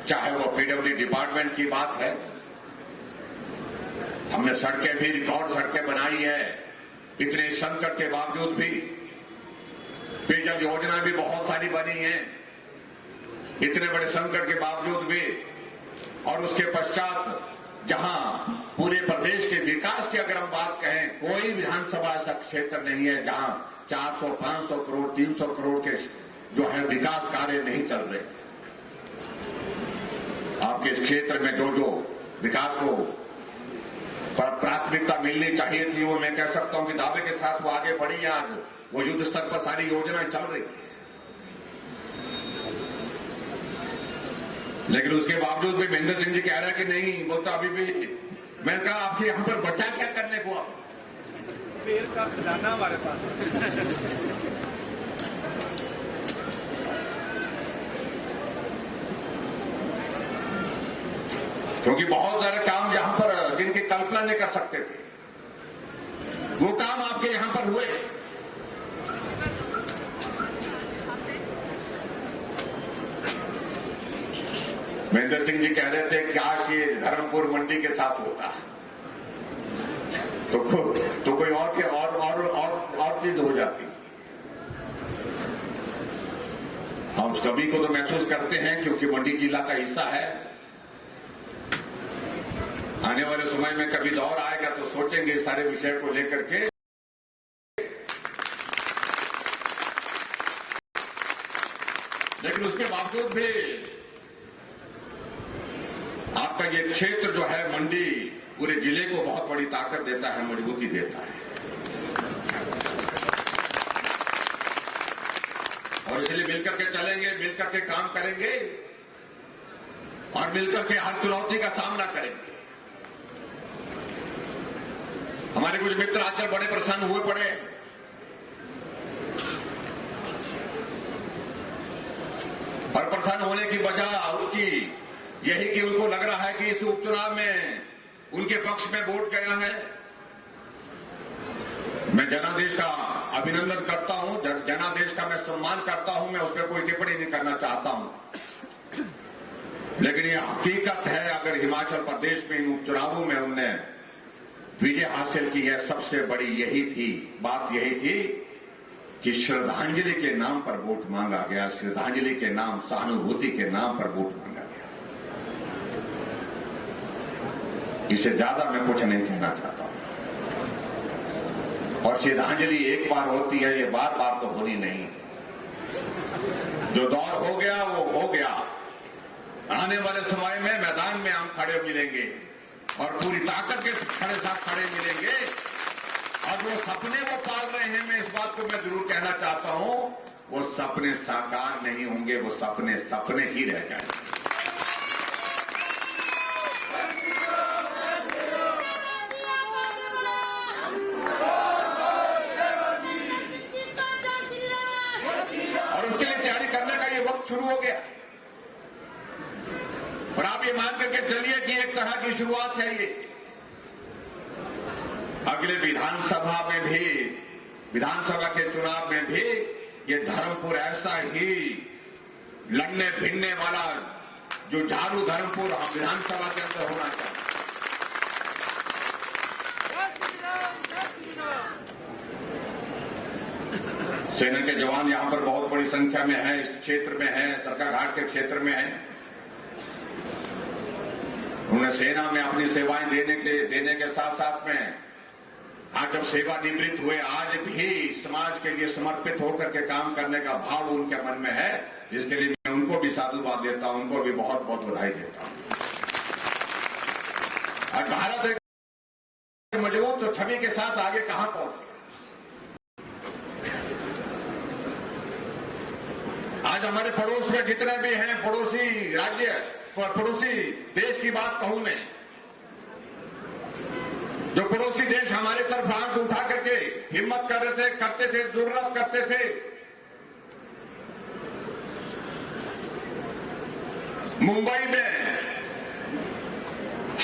चाहे वो पीडब्ल्यू डिपार्टमेंट की बात है, हमने सड़कें भी रिकॉर्ड सड़कें बनाई है, इतने संकट के बावजूद भी। पेयजल योजना भी बहुत सारी बनी है, इतने बड़े संकट के बावजूद भी। और उसके पश्चात जहां पूरे प्रदेश के विकास की अगर हम बात कहें, कोई विधानसभा ऐसा क्षेत्र नहीं है जहां 400, 500 करोड़, 300 करोड़ के जो है विकास कार्य नहीं चल रहे। आपके इस क्षेत्र में जो जो विकास को प्राथमिकता मिलनी चाहिए थी, वो मैं कह सकता हूं कि दावे के साथ वो आगे बढ़ी है। आज वो युद्ध स्तर पर सारी योजनाएं चल रही है, लेकिन उसके बावजूद भी महेंद्र सिंह जी कह रहे हैं कि नहीं, बोलता अभी भी। मैंने कहा आपके यहां पर बचा क्या करने को, आप पेड़ का खजाना हमारे पास। क्योंकि बहुत सारे काम यहां पर जिनकी कल्पना नहीं कर सकते थे, वो काम आपके यहां पर हुए। महेंद्र सिंह जी कह रहे थे कि काश ये धर्मपुर मंडी के साथ होता तो कोई और चीज हो जाती। हम सभी को तो महसूस करते हैं, क्योंकि मंडी जिला का हिस्सा है। आने वाले समय में कभी दौर आएगा तो सोचेंगे इस सारे विषय को लेकर के। लेकिन उसके बावजूद भी आपका ये क्षेत्र जो है मंडी पूरे जिले को बहुत बड़ी ताकत देता है, मजबूती देता है। और इसलिए मिलकर के चलेंगे, मिलकर के काम करेंगे और मिलकर के हर चुनौती का सामना करेंगे। हमारे कुछ मित्र आजकल बड़े प्रसन्न हुए पड़े, और प्रसन्न होने की वजह उनकी यही कि उनको लग रहा है कि इस उपचुनाव में उनके पक्ष में वोट गया है। मैं जनादेश का अभिनंदन करता हूं, जनादेश का मैं सम्मान करता हूं, मैं उस पर कोई टिप्पणी नहीं करना चाहता हूं। लेकिन ये हकीकत है, अगर हिमाचल प्रदेश में इन उपचुनावों में उनने विजय हासिल की है, सबसे बड़ी बात यही थी कि श्रद्धांजलि के नाम पर वोट मांगा गया, श्रद्धांजलि के नाम, सहानुभूति के नाम पर वोट मांगा गया। इससे ज्यादा मैं कुछ नहीं कहना चाहता हूं। और श्रद्धांजलि एक बार होती है, ये बार बार तो होनी नहीं। जो दौर हो गया वो हो गया। आने वाले समय में मैदान में हम खड़े मिलेंगे और पूरी ताकत के साथ खड़े मिलेंगे। और वो सपने वो पाल रहे हैं, मैं इस बात को मैं जरूर कहना चाहता हूं, वो सपने साकार नहीं होंगे, वो सपने सपने ही रह जाएंगे। और उसके लिए तैयारी करने का ये वक्त शुरू हो गया। और आप ये मान करके चलिए कि एक तरह की शुरुआत है ये। अगले विधानसभा के चुनाव में भी ये धर्मपुर ऐसा ही लड़ने भिड़ने वाला जुझारू धर्मपुर विधानसभा के अंदर होना चाहिए। सेना के जवान यहां पर बहुत बड़ी संख्या में हैं, इस क्षेत्र में हैं, सरकाघाट के क्षेत्र में हैं। उन्होंने सेना में अपनी सेवाएं देने के साथ साथ में आज जब सेवानिवृत्त हुए, आज भी समाज के लिए समर्पित होकर के काम करने का भाव उनके मन में है। इसके लिए मैं उनको भी साधुवाद देता हूं, उनको भी बहुत बहुत बधाई देता हूं। आज भारत एक मजबूत तो छवि के साथ आगे कहां पहुंच गया। आज हमारे पड़ोस में जितने भी हैं, पड़ोसी राज्य, पड़ोसी देश की बात कहूं मैं, जो पड़ोसी देश हमारे तरफ आंख उठा करके हिम्मत करते थे, जुर्रत करते थे, मुंबई में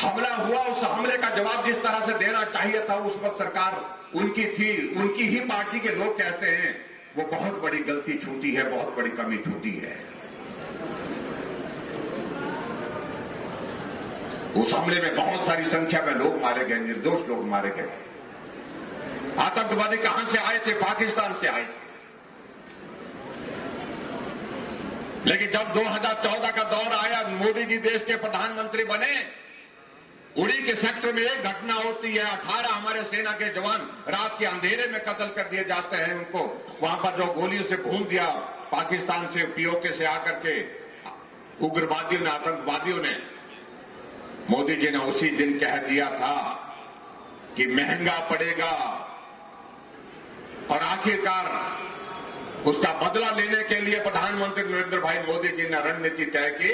हमला हुआ, उस हमले का जवाब जिस तरह से देना चाहिए था उस वक्त सरकार उनकी थी, उनकी ही पार्टी के लोग कहते हैं वो बहुत बड़ी गलती छूटी है, बहुत बड़ी कमी छूटी है। उस हमले में बहुत सारी संख्या में लोग मारे गए, निर्दोष लोग मारे गए। आतंकवादी कहां से आए थे? पाकिस्तान से आए थे। लेकिन जब 2014 का दौर आया, मोदी जी देश के प्रधानमंत्री बने, उड़ी के सेक्टर में एक घटना होती है, 18 हमारे सेना के जवान रात के अंधेरे में कत्ल कर दिए जाते हैं। उनको वहां पर जो गोलियों से भून दिया पाकिस्तान से, पीओके से आकर के उग्रवादियों ने, आतंकवादियों ने। मोदी जी ने उसी दिन कह दिया था कि महंगा पड़ेगा, और आखिरकार उसका बदला लेने के लिए प्रधानमंत्री नरेंद्र भाई मोदी जी ने रणनीति तय की,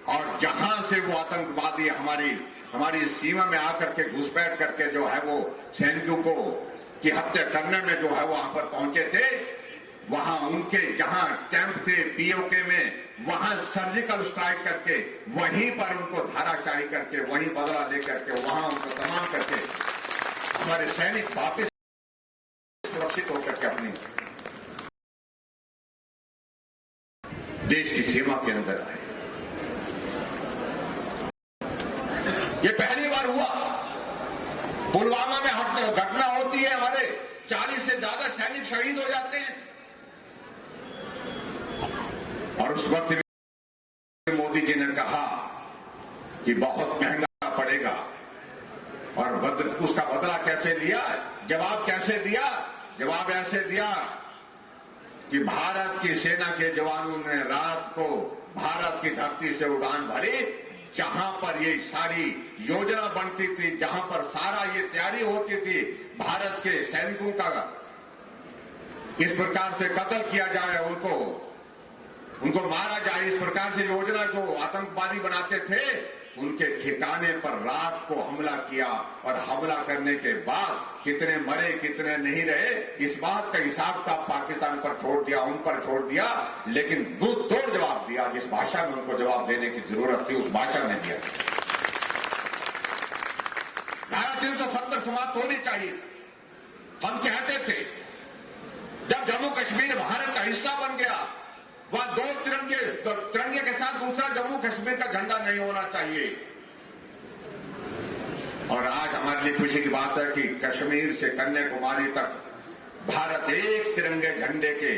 और जहां से वो आतंकवादी हमारी सीमा में आकर के घुसपैठ करके जो है वो सैनिकों को की हत्या करने में जो है वो वहां पर पहुंचे थे, वहां उनके जहां कैंप थे पीओके में, वहां सर्जिकल स्ट्राइक करके वहीं पर उनको धाराशाही करके, वहीं बदला दे करके, वहां उनको तमाम करके हमारे सैनिक वापस सुरक्षित होकर के अपनी देश की सीमा के अंदर आए। ये पहली बार हुआ। पुलवामा में घटना होती है, हमारे 40 से ज्यादा सैनिक शहीद हो जाते हैं, और उस वक्त मोदी जी ने कहा कि बहुत महंगा पड़ेगा। और उसका बदला कैसे लिया? जवाब कैसे दिया? जवाब ऐसे दिया कि भारत की सेना के जवानों ने रात को भारत की धरती से उड़ान भरी, जहां पर ये सारी योजना बनती थी, जहां पर सारा ये तैयारी होती थी भारत के सैनिकों का इस प्रकार से कत्ल किया जाए, उनको मारा जाए, इस प्रकार से योजना जो आतंकवादी बनाते थे उनके ठिकाने पर रात को हमला किया। और हमला करने के बाद कितने मरे कितने नहीं रहे, इस बात का हिसाब का पाकिस्तान पर छोड़ दिया, उन पर छोड़ दिया, लेकिन मुंह तोड़ जवाब दिया। जिस भाषा में उनको जवाब देने की जरूरत थी उस भाषा में दिया। धारा 370 समाप्त होनी चाहिए। हम कहते थे जब जम्मू कश्मीर भारत का हिस्सा बन गया, वहां दो तिरंगे के साथ दूसरा जम्मू कश्मीर का झंडा नहीं होना चाहिए। और आज हमारे लिए खुशी की बात है कि कश्मीर से कन्याकुमारी तक भारत एक तिरंगे झंडे के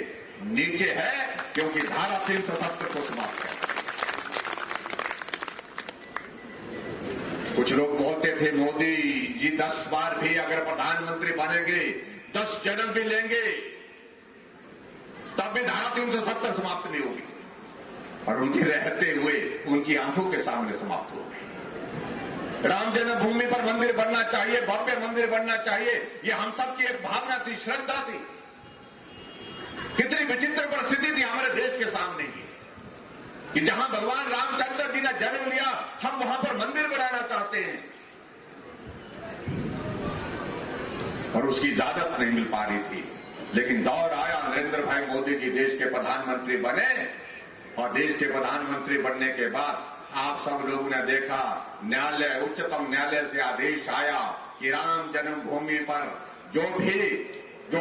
नीचे है, क्योंकि धारा 370 को समाप्त है। कुछ लोग बोलते थे मोदी जी 10 बार भी अगर प्रधानमंत्री बनेंगे, 10 जन्म भी लेंगे, तब भी धारा 370 समाप्त नहीं होगी। और उनके रहते हुए उनकी आंखों के सामने समाप्त हो गई। राम जन्मभूमि पर मंदिर बनना चाहिए, भव्य मंदिर बनना चाहिए, ये हम सबकी एक भावना थी, श्रद्धा थी। कितनी विचित्र परिस्थिति थी हमारे देश के सामने की कि जहां भगवान रामचंद्र जी ने जन्म लिया, हम वहां पर मंदिर बनाना चाहते हैं और उसकी इजाजत नहीं मिल पा रही थी। लेकिन दौर आया, नरेंद्र भाई मोदी जी देश के प्रधानमंत्री बने और देश के प्रधानमंत्री बनने के बाद आप सब लोगों ने देखा, न्यायालय, उच्चतम न्यायालय से आदेश आया कि राम जन्मभूमि पर जो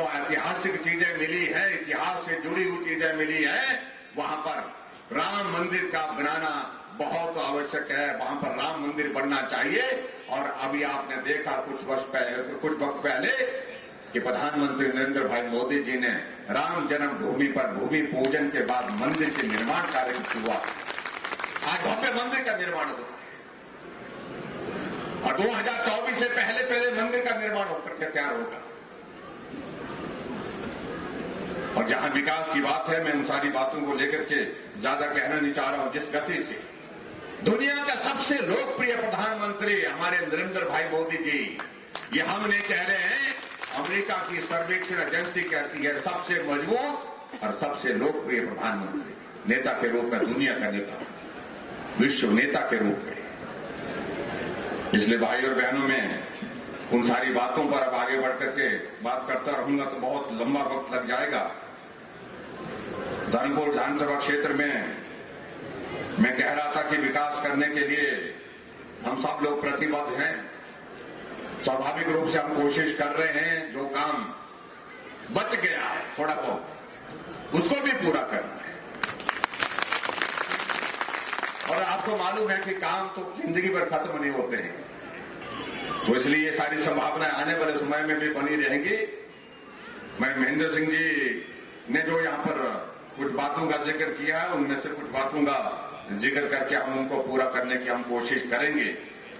ऐतिहासिक चीजें मिली है, इतिहास से जुड़ी हुई चीजें मिली है, वहां पर राम मंदिर का बनाना बहुत आवश्यक है, वहां पर राम मंदिर बनना चाहिए। और अभी आपने देखा कुछ वक्त पहले कि प्रधानमंत्री नरेंद्र भाई मोदी जी ने राम जन्मभूमि पर भूमि पूजन के बाद मंदिर के निर्माण कार्य हुआ। आज भव्य मंदिर का निर्माण हुआ और 2024 से पहले मंदिर का निर्माण होकर के तैयार होगा। और जहां विकास की बात है, मैं उन सारी बातों को लेकर के ज्यादा कहना नहीं चाह रहा हूं। जिस गति से दुनिया का सबसे लोकप्रिय प्रधानमंत्री हमारे नरेंद्र भाई मोदी जी, ये हम नहीं कह रहे हैं, अमेरिका की सर्वेक्षण एजेंसी कहती है सबसे मजबूत और सबसे लोकप्रिय प्रधानमंत्री, नेता के रूप में, दुनिया का नेता, विश्व नेता के रूप में। इसलिए भाई और बहनों, में उन सारी बातों पर अब आगे बढ़ करके बात करता रहूंगा तो बहुत लंबा वक्त लग जाएगा। धर्मपुर विधानसभा क्षेत्र में मैं कह रहा था कि विकास करने के लिए हम सब लोग प्रतिबद्ध हैं। स्वाभाविक रूप से हम कोशिश कर रहे हैं, जो काम बच गया है थोड़ा बहुत उसको भी पूरा करना है। और आपको मालूम है कि काम तो जिंदगी भर खत्म नहीं होते हैं, तो इसलिए ये सारी संभावनाएं आने वाले समय में भी बनी रहेंगी। मैं महेंद्र सिंह जी ने जो यहाँ पर कुछ बातों का जिक्र किया है, उनमें से कुछ बातों का जिक्र करके हम उनको पूरा करने की हम कोशिश करेंगे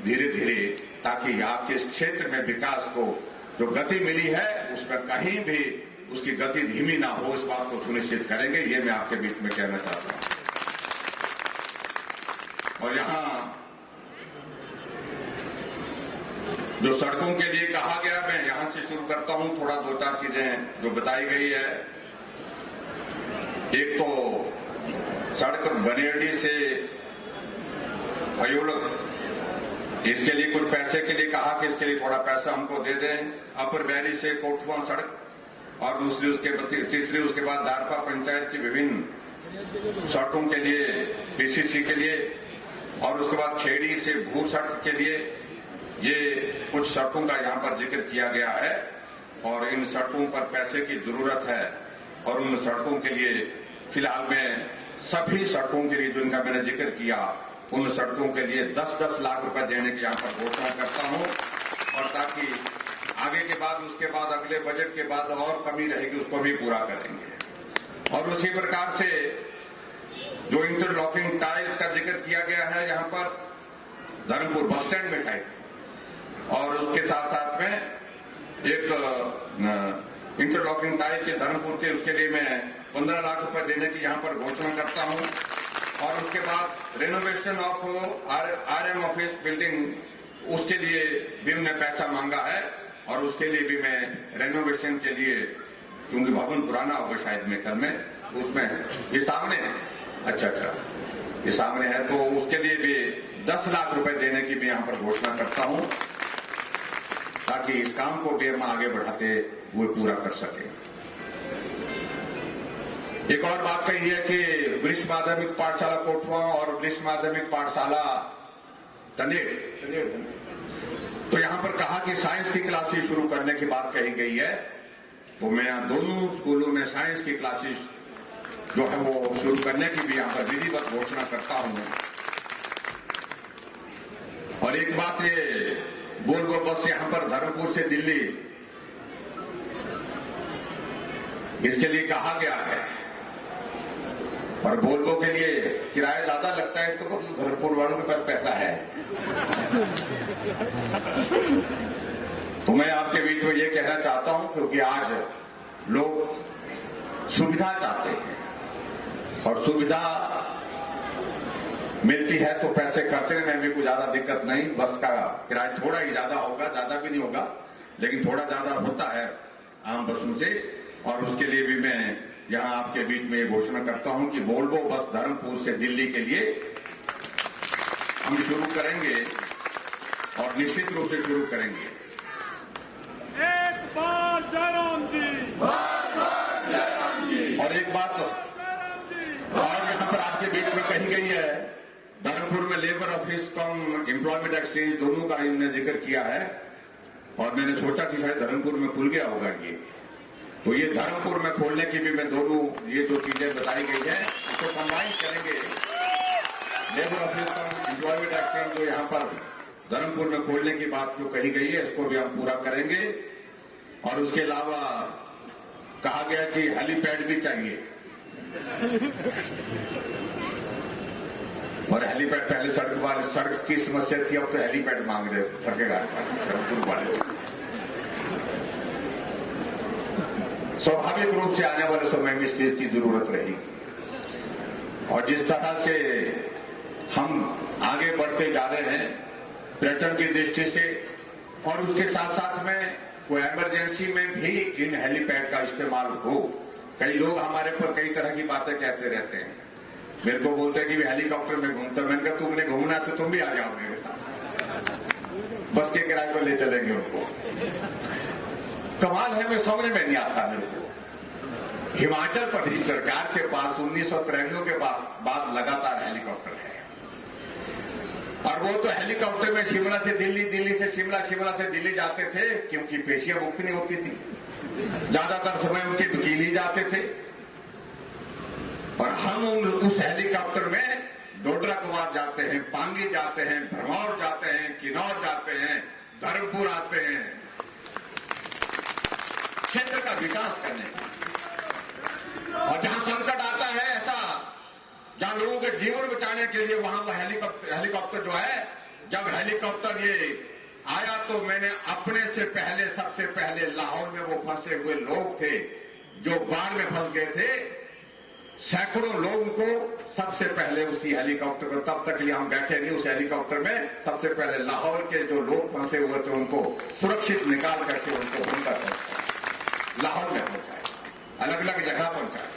धीरे धीरे, ताकि आपके इस क्षेत्र में विकास को जो गति मिली है उसमें कहीं भी उसकी गति धीमी ना हो, इस बात को सुनिश्चित करेंगे। ये मैं आपके बीच में कहना चाहता हूं। और यहां जो सड़कों के लिए कहा गया, मैं यहां से शुरू करता हूं। थोड़ा 2-4 चीजें जो बताई गई है। एक तो सड़क बनेड़ी से अयोलक, इसके लिए कुछ पैसे के लिए कहा कि इसके लिए थोड़ा पैसा हमको दे दें। अपर बैरी से कोठवा सड़क और तीसरी उसके बाद दारपा पंचायत की विभिन्न सड़कों के लिए, पीसीसी के लिए, और उसके बाद खेड़ी से भू सड़क के लिए, ये कुछ सड़कों का यहाँ पर जिक्र किया गया है। और इन सड़कों पर पैसे की जरूरत है और उन सड़कों के लिए फिलहाल मैं सभी सड़कों के लिए जिनका मैंने जिक्र किया, उन सड़कों के लिए 10-10 लाख रुपए देने की यहाँ पर घोषणा करता हूँ। और ताकि आगे के बाद, उसके बाद अगले बजट के बाद और कमी रहेगी उसको भी पूरा करेंगे। और उसी प्रकार से जो इंटरलॉकिंग टाइल्स का जिक्र किया गया है यहाँ पर धर्मपुर बस स्टैंड में साइड, और उसके साथ साथ में एक इंटरलॉकिंग टाइल के धर्मपुर के, उसके लिए मैं 15 लाख रुपए देने की यहाँ पर घोषणा करता हूँ। और उसके बाद renovation of RM office building, उसके लिए भी उन्होंने पैसा मांगा है और उसके लिए भी मैं रेनोवेशन के लिए, क्योंकि भवन पुराना होगा शायद मेकर में, उसमें ये सामने है, अच्छा ये सामने है, तो उसके लिए भी 10 लाख रुपए देने की भी यहाँ पर घोषणा करता हूँ, ताकि इस काम को देर में आगे बढ़ाते हुए पूरा कर सके। एक और बात कही है कि वरिष्ठ माध्यमिक पाठशाला कोठवा और वरिष्ठ माध्यमिक पाठशाला तनेड़, तो यहां पर कहा कि साइंस की क्लासेस शुरू करने की बात कही गई है। तो मैं दोनों स्कूलों में साइंस की क्लासेस जो है वो शुरू करने की भी यहां पर विधिवत घोषणा करता हूं। और एक बात, ये वोल्वो बस यहां पर धर्मपुर से दिल्ली, इसके लिए कहा गया है और वोल्वो के लिए किराया ज्यादा लगता है, इसको धर्मपुर वालों के पास पैसा है। तो मैं आपके बीच में ये कहना चाहता हूं, क्योंकि आज लोग सुविधा चाहते हैं और सुविधा मिलती है तो पैसे खर्चने में भी कोई ज्यादा दिक्कत नहीं। बस का किराया थोड़ा ही ज्यादा होगा, ज्यादा भी नहीं होगा, लेकिन थोड़ा ज्यादा होता है आम बसों से। और उसके लिए भी मैं यहां आपके बीच में ये घोषणा करता हूं कि वोल्वो बस धर्मपुर से दिल्ली के लिए हम शुरू करेंगे और निश्चित रूप से शुरू करेंगे। एक बार जयराम जी, और एक बात और यहां पर आपके बीच में कही गई है, धर्मपुर में लेबर ऑफिस कम एम्प्लॉयमेंट एक्सचेंज दोनों का इन्होंने जिक्र किया है और मैंने सोचा कि शायद धर्मपुर में खुल गया होगा ये, तो ये धर्मपुर में खोलने की भी मैं दोनों ये जो चीजें बताई गई है इसको कंबाइन करेंगे। लेबर ऑफिस कम एम्प्लॉयमेंट एक्सचेंज जो यहाँ पर धर्मपुर में खोलने की बात जो कही गई है इसको भी हम पूरा करेंगे। और उसके अलावा कहा गया कि हेलीपैड भी चाहिए, और हेलीपैड पहले सड़क की समस्या थी, अब तो हेलीपैड मांग रहे सकेगा धर्मपुर वाले। स्वाभाविक रूप से आने वाले समय में इस चीज की जरूरत रहेगी। और जिस तरह से हम आगे बढ़ते जा रहे हैं पर्यटन की दृष्टि से, और उसके साथ साथ में कोई इमरजेंसी में भी इन हेलीपैड का इस्तेमाल हो। कई लोग हमारे पर कई तरह की बातें कहते रहते हैं, मेरे को बोलते हैं कि हेलीकॉप्टर में घूमता, मैंने कहा तुमने घूमना तो तुम भी आ जाओ मेरे साथ, बस के किराए पर ले चलेंगे उनको। कमाल है, मैं समझ में नहीं आता मेरे को। हिमाचल प्रदेश सरकार के पास 1993 के बाद लगातार हेलीकॉप्टर है, और वो तो हेलीकॉप्टर में शिमला से दिल्ली, दिल्ली से शिमला, शिमला से दिल्ली जाते थे, क्योंकि पेशियां मुक्त नहीं होती थी, ज्यादातर समय उनके वकील ही जाते थे। और हम उस हेलीकॉप्टर में डोडरा कुमार जाते हैं, पांगी जाते हैं, भरमौर जाते हैं, किन्नौर जाते हैं, धर्मपुर आते हैं, क्षेत्र का विकास करने का। और जहां संकट आता है ऐसा, जहां लोगों के जीवन बचाने के लिए, वहां पर हेलीकॉप्टर जो है, जब हेलीकॉप्टर ये आया तो मैंने अपने से पहले, सबसे पहले लाहौर में वो फंसे हुए लोग थे जो बाढ़ में फंस गए थे, सैकड़ों लोगों को सबसे पहले उसी हेलीकॉप्टर को, तब तक लिए हम बैठे नहीं उस हेलीकॉप्टर में, सबसे पहले लाहौर के जो लोग फंसे हुए थे उनको सुरक्षित निकाल करके उनको उनका लाहौर में पहुंचाए, अलग अलग जगह पहुंचाए।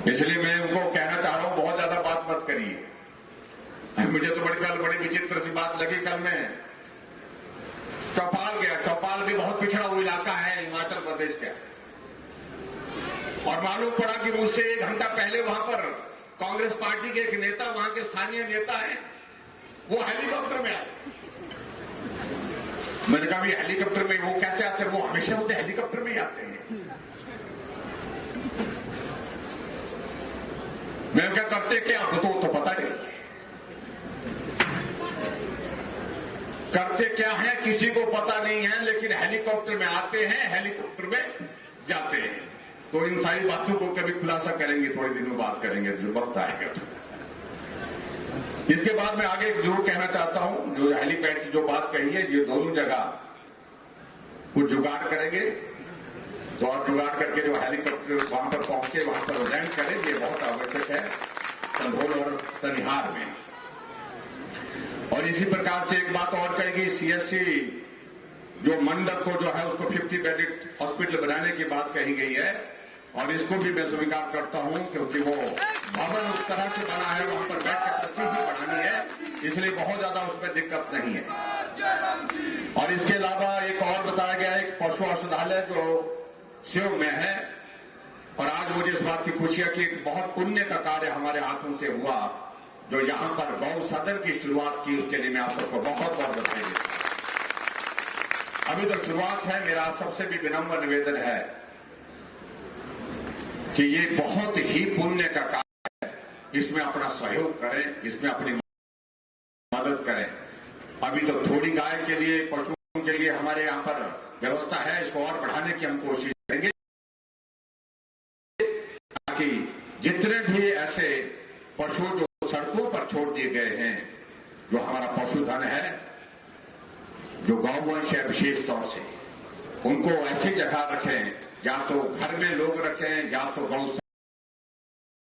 इसलिए मैं उनको कहना चाह रहा हूं, बहुत ज्यादा बात मत करिए। मुझे तो बड़ी विचित्र सी बात लगी, कल मैं चौपाल गया। चौपाल भी बहुत पिछड़ा हुआ इलाका है हिमाचल प्रदेश का, और मालूम पड़ा कि मुझसे 1 घंटा पहले वहां पर कांग्रेस पार्टी के एक नेता, वहां के स्थानीय नेता हैं, वो हेलीकॉप्टर में आए। मैंने कहा ये हेलीकॉप्टर में वो कैसे आते हैं? वो हमेशा होते हेलीकॉप्टर में ही आते हैं। मैं क्या करते क्या तो पता नहीं करते क्या है, किसी को पता नहीं है, लेकिन हेलीकॉप्टर में आते हैं, हेलीकॉप्टर में जाते हैं। तो इन सारी बातों को कभी खुलासा करेंगे, थोड़े दिनों बाद करेंगे, जो वक्त आएगा। इसके बाद मैं आगे जरूर कहना चाहता हूं, जो हेलीपैड की जो बात कही है, ये दोनों जगह कुछ जुगाड़ करेंगे, तो और जुगाड़ करके जो हेलीकॉप्टर वहां पर पहुंचे, वहां पर लैंड करें, ये बहुत आवश्यक है संधोल और तनिहार में। और इसी प्रकार से एक बात और कहेगी, सीएससी जो मंडप को जो है उसको 50 बेडेड हॉस्पिटल बनाने की बात कही गई है, और इसको भी मैं स्वीकार करता हूं, क्योंकि वो भवन उस तरह से बना है, वहां पर बेड कैपेसिटी भी बढ़ानी है, इसलिए बहुत ज्यादा उसमें दिक्कत नहीं है। और इसके अलावा एक और बताया गया है, एक पशु औषधालय जो शिव में है, और आज मुझे इस बात की खुशी है कि एक बहुत पुण्य का कार्य हमारे हाथों से हुआ, जो यहां पर गौ सदन की शुरुआत की, उसके लिए मैं आप सबको बहुत बहुत बधाई देता हूं। अभी तो शुरुआत है, मेरा आप सबसे भी विनम्र निवेदन है कि ये बहुत ही पुण्य का कार्य है, इसमें अपना सहयोग करें, इसमें अपनी मदद करें। अभी तो थोड़ी गाय के लिए, पशुओं के लिए हमारे यहां पर व्यवस्था है, इसको और बढ़ाने की हम कोशिश करेंगे। कि जितने भी ऐसे पशु जो सड़कों पर छोड़ दिए गए हैं, जो हमारा पशुधन है, जो गौवंश है विशेष तौर से, उनको ऐसी जगह रखें, या तो घर में लोग रखें या तो गौ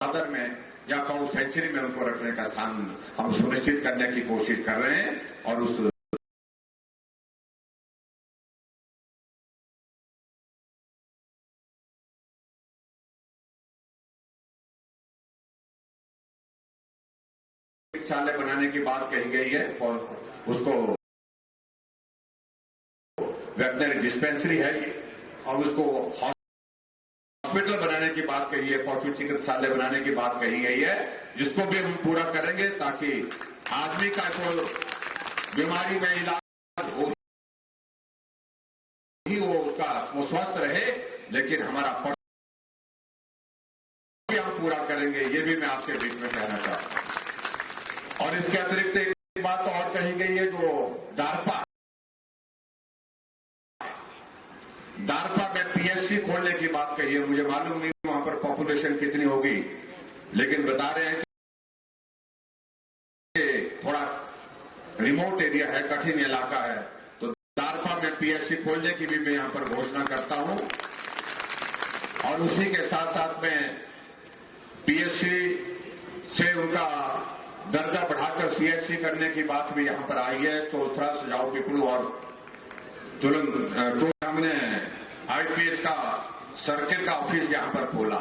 सदन में या गौ सेंचुरी में उनको रखने का स्थान हम सुनिश्चित करने की कोशिश कर रहे हैं। और उस चिकित्सालय बनाने की बात कही गई है और उसको वेटनरी डिस्पेंसरी है और उसको हॉस्पिटल बनाने की बात कही है, पशु चिकित्सालय बनाने की बात कही गई है, जिसको भी हम पूरा करेंगे ताकि आदमी का कोई बीमारी में इलाज हो ही वो उसका वो स्वस्थ रहे, लेकिन हमारा पशु भी हम पूरा करेंगे, ये भी मैं आपके बीच में कहना चाहता हूं। और इसके अतिरिक्त एक बात और कही गई है, जो डारपा में पीएचसी खोलने की बात कही है। मुझे मालूम नहीं वहां पर पॉपुलेशन कितनी होगी, लेकिन बता रहे हैं कि थोड़ा रिमोट एरिया है, कठिन इलाका है, तो डारपा में पीएचसी खोलने की भी मैं यहां पर घोषणा करता हूं। और उसी के साथ साथ में पीएचसी से उनका दर्जा बढ़ाकर सीएचसी करने की बात भी यहां पर आई है। तो थोड़ा सुझाव पिपलू और जो हमने आईपीएच का सर्किल का ऑफिस यहां पर खोला,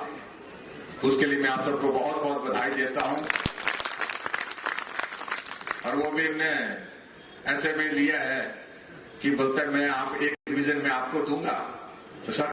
उसके लिए मैं आप सबको बहुत बहुत बधाई देता हूं। और वो भी हमने ऐसे में लिया है कि बोलते मैं आप एक डिवीजन में आपको दूंगा, तो सर